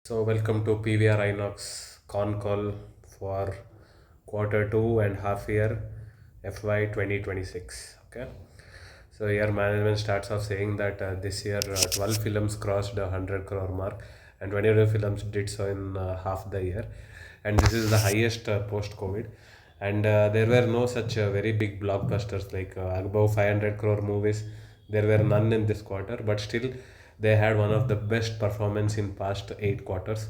So welcome to PVR Inox Concall for quarter two and half year FY 2026. Okay. So here management starts off saying that this year 12 films crossed the 100 crore mark and 22 films did so in half the year, and this is the highest post-COVID. And there were no such very big blockbusters like above 500 crore movies. There were none in this quarter, but still they had one of the best performance in past 8 quarters.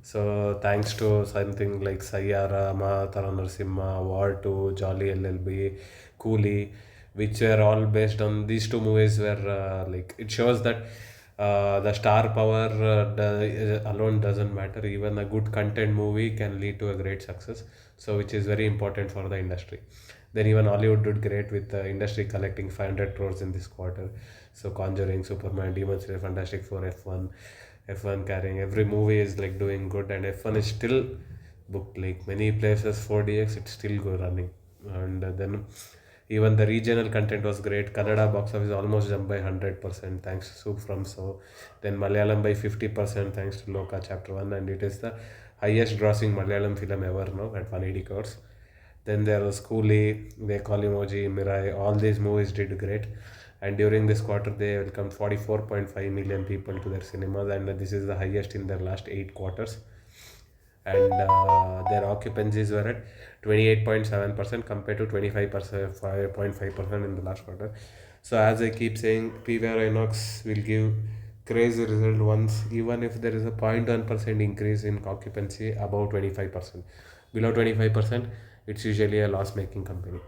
So thanks to something like Sayyara, Mahatara Narasimha, War 2, Jolly LLB, Coolie, which were all based on these two movies. Where like it shows that the star power alone doesn't matter. Even a good content movie can lead to a great success. So which is very important for the industry. Then even Hollywood did great with the industry collecting 500 crores in this quarter. So Conjuring, Superman, Demon Slayer, Fantastic Four, F1 carrying every movie is like doing good, and F1 is still booked like many places 4DX. It's still go running, and then even the regional content was great. Kannada box office almost jumped by 100% thanks to Soup from So. Then Malayalam by 50% thanks to Loka Chapter 1, and it is the highest grossing Malayalam film ever now at 180 crores. Then there was Coolie, They Call Emoji, Mirai. All these movies did great. And during this quarter, they welcomed 44.5 million people to their cinemas, and this is the highest in their last 8 quarters. And their occupancies were at 28.7% compared to 25%, 5.5% in the last quarter. So as I keep saying, PVR Inox will give crazy result once, even if there is a 0.1% increase in occupancy above 25%. Below 25%, it's usually a loss-making company.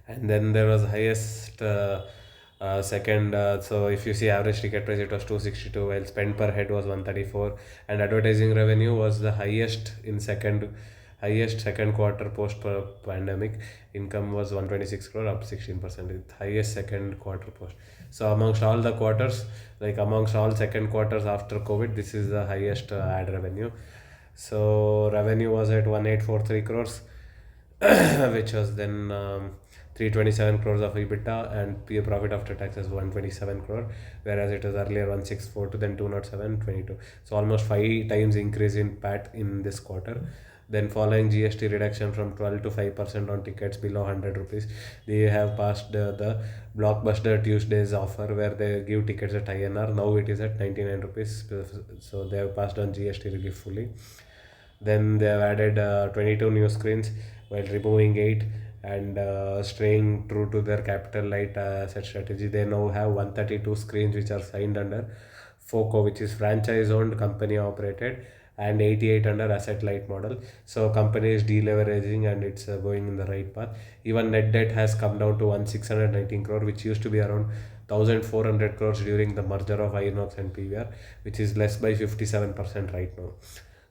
And then there was highest second. So if you see average ticket price, it was 262, while spend per head was 134, and advertising revenue was the highest second quarter post pandemic. Income was 126 crore, up 16%. Highest second quarter post. So amongst all the quarters, like amongst all second quarters after COVID, this is the highest ad revenue. So revenue was at 1843 crores, which was then 327 crores of EBITDA, and P profit after tax is 127 crore, whereas it was earlier 1642, then 207, 22. So almost 5 times increase in PAT in this quarter. Then following GST reduction from 12 to 5% on tickets below 100 rupees, they have passed the Blockbuster Tuesdays offer where they give tickets at INR. Now it is at 99 rupees. So they have passed on GST relief fully. Then they have added 22 new screens while removing 8, and staying true to their capital light asset strategy. They now have 132 screens which are signed under FOCO, which is franchise owned, company operated, and 88 under asset light model. So company is deleveraging, and it's going in the right path. Even net debt has come down to 1619 crore, which used to be around 1400 crores during the merger of Inox and PVR, which is less by 57% right now.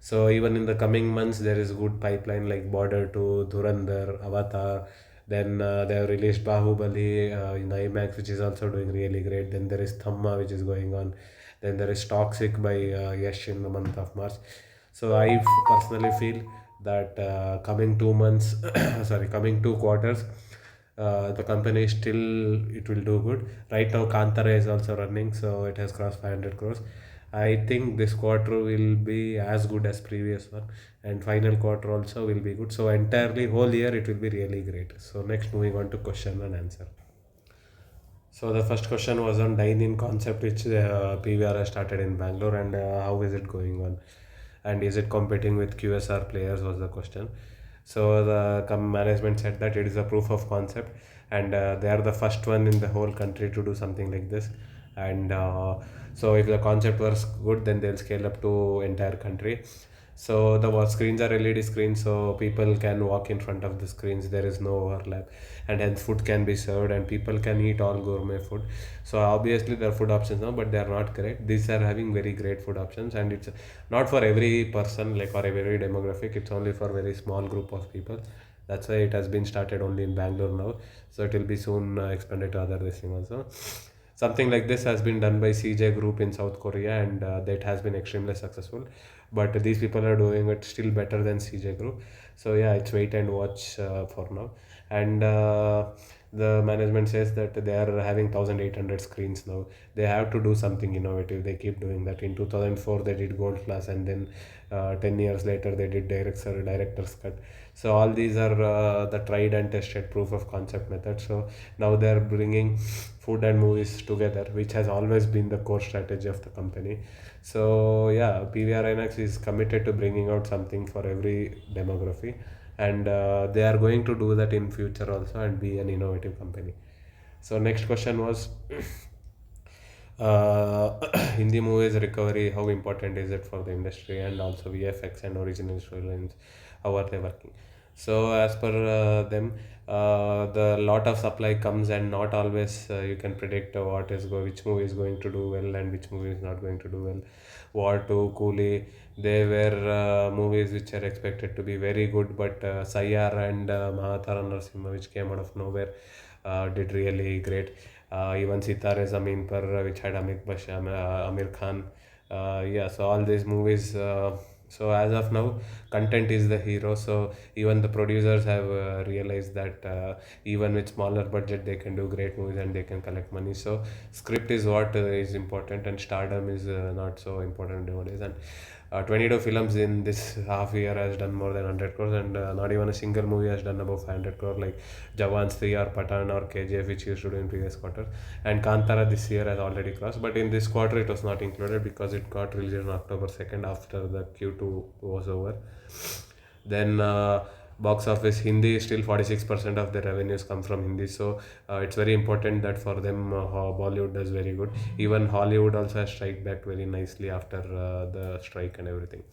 So even in the coming months, there is good pipeline like Border to Dhurandhar, Avatar. Then they have released Bahubali in IMAX, which is also doing really great. Then there is Thamma, which is going on. Then there is Toxic by Yash in the month of March. So personally feel that coming 2 months, sorry, coming 2 quarters, the company still it will do good. Right now, Kantara is also running, so it has crossed 500 crores. I think this quarter will be as good as previous one, and final quarter also will be good. So entirely whole year it will be really great. So next, moving on to question and answer. So the first question was on dine-in concept, which PVR has started in Bangalore, and how is it going on, and is it competing with QSR players? Was the question. So the management said that it is a proof of concept, and they are the first one in the whole country to do something like this. And so if the concept was good, then they'll scale up to entire country. So the screens are LED screens, so people can walk in front of the screens. There is no overlap, and hence food can be served, and people can eat all gourmet food. So obviously there are food options now, but they are not great. These are having very great food options, and it's not for every person, like for every demographic. It's only for very small group of people. That's why it has been started only in Bangalore now. So it will be soon expanded to other destinations also. Something like this has been done by CJ Group in South Korea, and that has been extremely successful. But these people are doing it still better than CJ Group. So yeah, it's wait and watch for now. And The management says that they are having 1800 screens now. They have to do something innovative. They keep doing that. In 2004 they did gold class, and then 10 years later they did director's cut. So all these are the tried and tested proof of concept method. So now they are bringing food and movies together, which has always been the core strategy of the company. So yeah, PVR INOX is committed to bringing out something for every demography, and they are going to do that in future also and be an innovative company. So next question was Hindi movies recovery. How important is it for the industry, and also VFX and original storylines? How are they working? So as per them, the lot of supply comes, and not always you can predict which movie is going to do well and which movie is not going to do well. War 2, Coolie, they were movies which are expected to be very good, but Sayyar and Mahatara Narsimha, which came out of nowhere, did really great. Even Sitare Zameen Par, which had Amit Basham, Amir Khan. Yeah, so all these movies. So as of now, content is the hero. So even the producers have realized that even with smaller budget, they can do great movies and they can collect money. So script is what is important, and stardom is not so important nowadays. And 22 films in this half year has done more than 100 crores, and not even a single movie has done above 500 crore like Jawan 3 or Patan or KGF, which used to do in previous quarter. And Kantara this year has already crossed, but in this quarter it was not included because it got released on October 2nd after the Q2 was over. Then box office Hindi, still 46% of their revenues come from Hindi. So it's very important that for them how Bollywood does very good. Even Hollywood also has strike back very nicely after the strike and everything.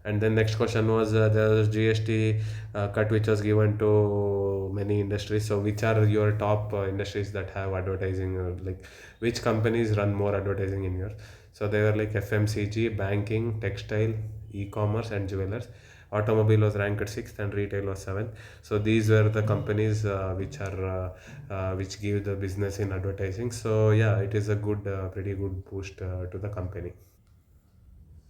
And then next question was there was GST cut which was given to many industries. So which are your top industries that have advertising? Like which companies run more advertising in yours? So they were like FMCG, banking, textile, e-commerce, and jewelers. Automobile was ranked sixth, and retail was seventh. So these were the companies which give the business in advertising. So yeah, it is a pretty good boost to the company.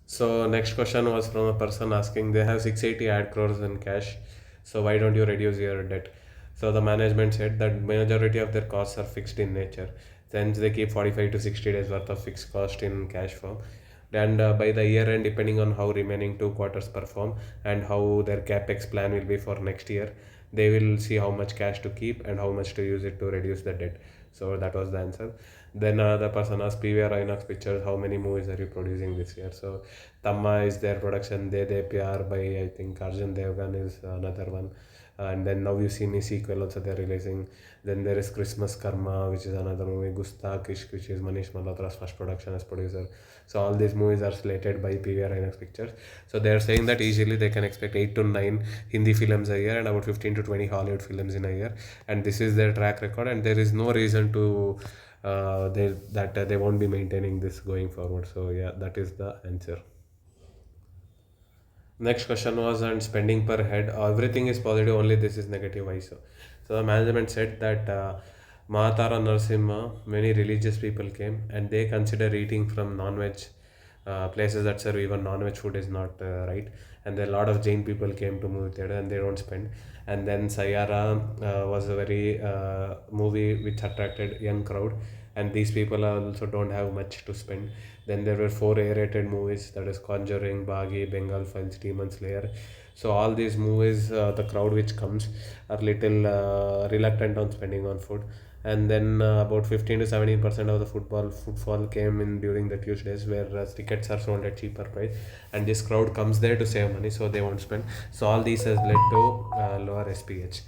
So next question was from a person asking they have 680 ad crores in cash, so why don't you reduce your debt? So the management said that majority of their costs are fixed in nature. Since they keep 45 to 60 days worth of fixed cost in cash form. And by the year end, depending on how remaining two quarters perform and how their capex plan will be for next year, they will see how much cash to keep and how much to use it to reduce the debt. So that was the answer. Then the person asked PVR Inox Pictures, how many movies are you producing this year? So Tamma is their production, De Pyar by I think Arjun Devgan is another one. And then Now You See Me sequel also they're releasing. Then there is Christmas Karma, which is another movie. Gustak Ishq, which is Manish Malhotra's first production as producer. So all these movies are slated by PVR Inox Pictures. So they are saying that easily they can expect 8 to 9 Hindi films a year and about 15 to 20 Hollywood films in a year. And this is their track record, and there is no reason to they won't be maintaining this going forward. So yeah, that is the answer. Next question was on spending per head. Everything is positive, only this is negative. Why so? So the management said that Mahatara Narsimha, many religious people came and they consider eating from non-veg places that serve even non-veg food is not right. And then a lot of Jain people came to movie theater and they don't spend. And then Sayara was a very movie which attracted young crowd, and these people also don't have much to spend. Then there were four A-rated movies, that is Conjuring, Bagi, Bengal Files, Demon Slayer. So all these movies, the crowd which comes are little reluctant on spending on food. And then about 15 to 17% of the footfall came in during the Tuesdays, where tickets are sold at cheaper price, and this crowd comes there to save money, so they won't spend. So all these has led to lower SPH.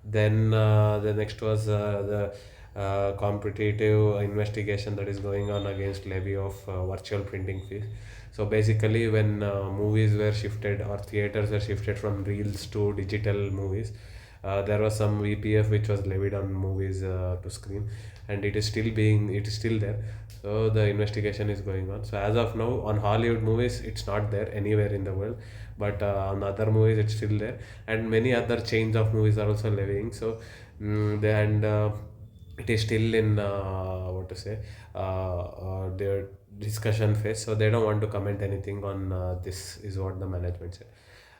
Then the next was the competitive investigation that is going on against levy of virtual printing fees. So basically, when movies were shifted or theaters were shifted from reels to digital movies, there was some VPF which was levied on movies to screen, and it is still there. So the investigation is going on. So as of now, on Hollywood movies, it's not there anywhere in the world, but on other movies, it's still there, and many other chains of movies are also levying. So and it is still in what to say their discussion phase, so they don't want to comment anything on this is what the management said.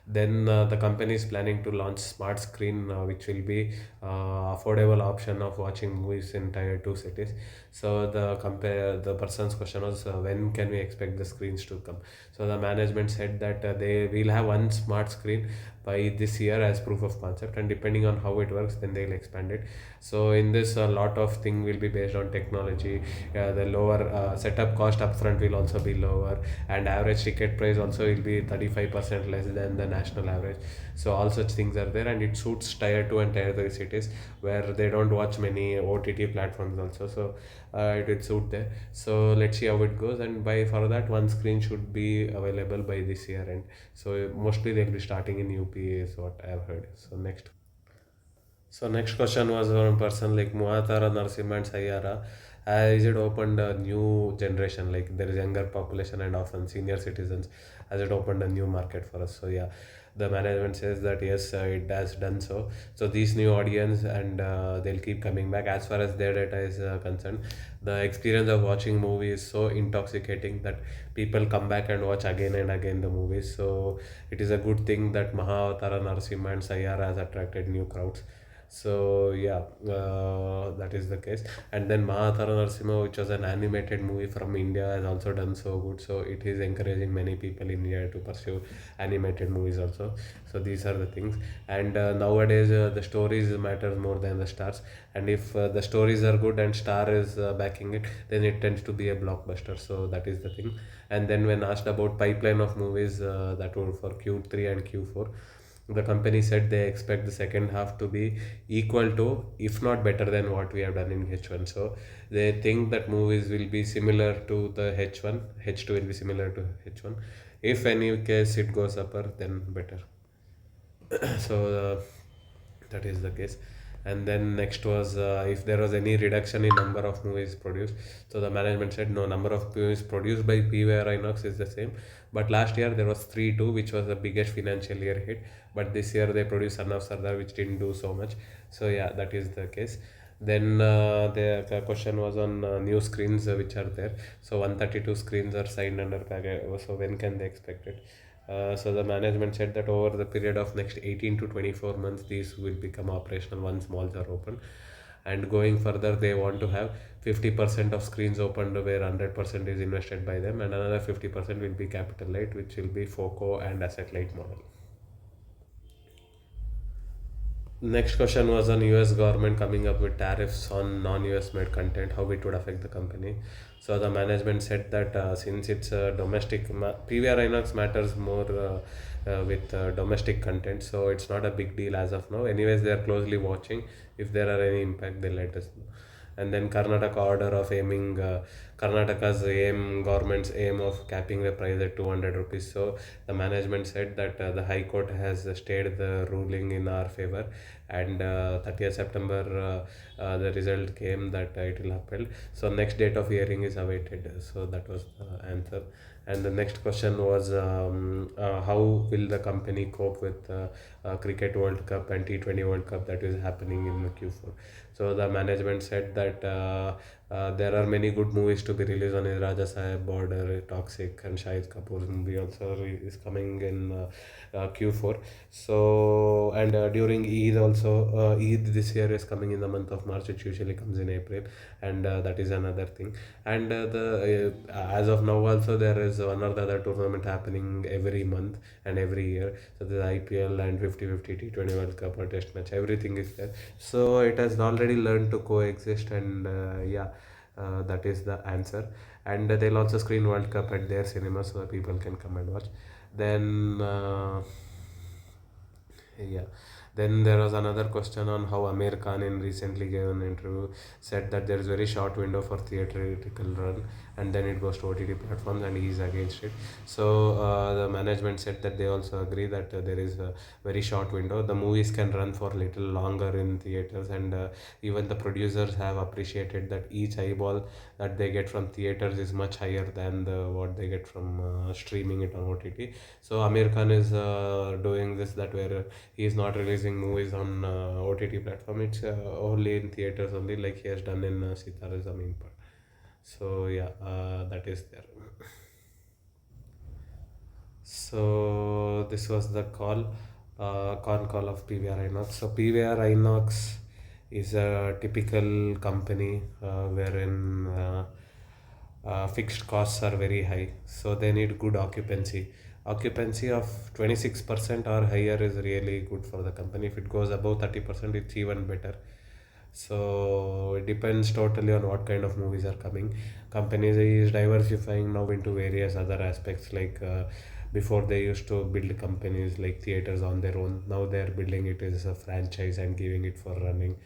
Then the company is planning to launch smart screen, which will be affordable option of watching movies in tier 2 cities. So the person's question was, when can we expect the screens to come? So the management said that they will have one smart screen by this year as proof of concept, and depending on how it works, then they'll expand it. So in this, a lot of thing will be based on technology. The lower setup cost upfront will also be lower, and average ticket price also will be 35% less than the national average. So all such things are there, and it suits tier 2 and tier 3 cities where they don't watch many OTT platforms also. So it will suit there. So let's see how it goes, and by for that, one screen should be available by this year. And so mostly they'll be starting in UP is what I've heard. So next question was from a person like Muhatara Narasimha and Sayara. Has it opened a new generation? Like there is younger population and often senior citizens. Has it opened a new market for us? So yeah, the management says that yes, it has done so. So these new audience, and they'll keep coming back. As far as their data is concerned, the experience of watching movie is so intoxicating that people come back and watch again and again the movies. So it is a good thing that Mahavatara Narasimha and Sayara has attracted new crowds. So yeah, that is the case. And then Mahatara Narsimha, which was an animated movie from India, has also done so good. So it is encouraging many people in India to pursue animated movies also. So these are the things. And nowadays, the stories matter more than the stars. And if the stories are good and star is backing it, then it tends to be a blockbuster. So that is the thing. And then when asked about pipeline of movies that were for Q3 and Q4, the company said they expect the second half to be equal to, if not better than what we have done in H1. So they think that movies will be similar to the H1, H2 will be similar to H1. If any case it goes upper, then better. So that is the case. And then next was, if there was any reduction in number of movies produced. So the management said no, number of movies produced by PVR Inox is the same, but last year there was 3-2, which was the biggest financial year hit. But this year they produced Son of Sardar, which didn't do so much. So yeah, that is the case. Then the question was on new screens which are there. So 132 screens are signed under package. So when can they expect it? So the management said that over the period of next 18 to 24 months, these will become operational once malls are open. And going further, they want to have 50% of screens opened where 100% is invested by them, and another 50% will be capital light, which will be FOCO and asset light model. Next question was on US government coming up with tariffs on non-US made content, how it would affect the company. So the management said that since it's a PVR Inox matters more with domestic content, so it's not a big deal as of now. Anyways, they are closely watching. If there are any impact, they'll let us know. And then Karnataka order of aiming, Karnataka's aim, government's aim of capping the price at 200 rupees. So the management said that the High Court has stayed the ruling in our favor, and 30th September the result came that it will upheld. So next date of hearing is awaited. So that was the answer. And the next question was, how will the company cope with Cricket World Cup and T20 World Cup that is happening in the Q4? So the management said that there are many good movies to be released on his Raja Saheb, Border, Toxic, and Shahid Kapoor's movie also is coming in Q4. So and during Eid also, Eid this year is coming in the month of March. It usually comes in April, and that is another thing. And the as of now also there is one or the other tournament happening every month and every year. So there's IPL and 50-50 T20 World Cup or Test match. Everything is there. So it has already learned to coexist, and yeah, that is the answer. And they'll also screen World Cup at their cinema so that people can come and watch. Then yeah. Then there was another question on how Amir Khan in recently gave an interview, said that there is very short window for theatrical run, and then it goes to OTT platforms, and he is against it. So the management said that they also agree that there is a very short window. The movies can run for little longer in theaters, and even the producers have appreciated that each eyeball that they get from theaters is much higher than what they get from streaming it on OTT. So Amir Khan is doing this, that where he is not releasing movies on OTT platform. It's only in theaters only, like he has done in Sitare Zameen Par. So yeah, that is there. So this was the con call of PVR Inox. So PVR Inox is a typical company wherein fixed costs are very high, so they need good occupancy. Occupancy of 26% or higher is really good for the company. If it goes above 30%, it's even better. So it depends totally on what kind of movies are coming. Companies is diversifying now into various other aspects, like before they used to build companies like theaters on their own. Now they are building it as a franchise and giving it for running.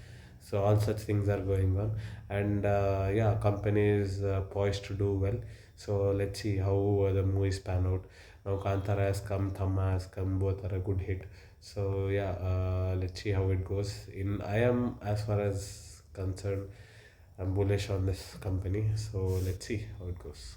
So all such things are going on, and yeah, company is poised to do well. So let's see how the movies pan out. Now Kantara has come, Thamma has come, both are a good hit. So yeah, let's see how it goes. I am, as far as concerned, I'm bullish on this company. So let's see how it goes.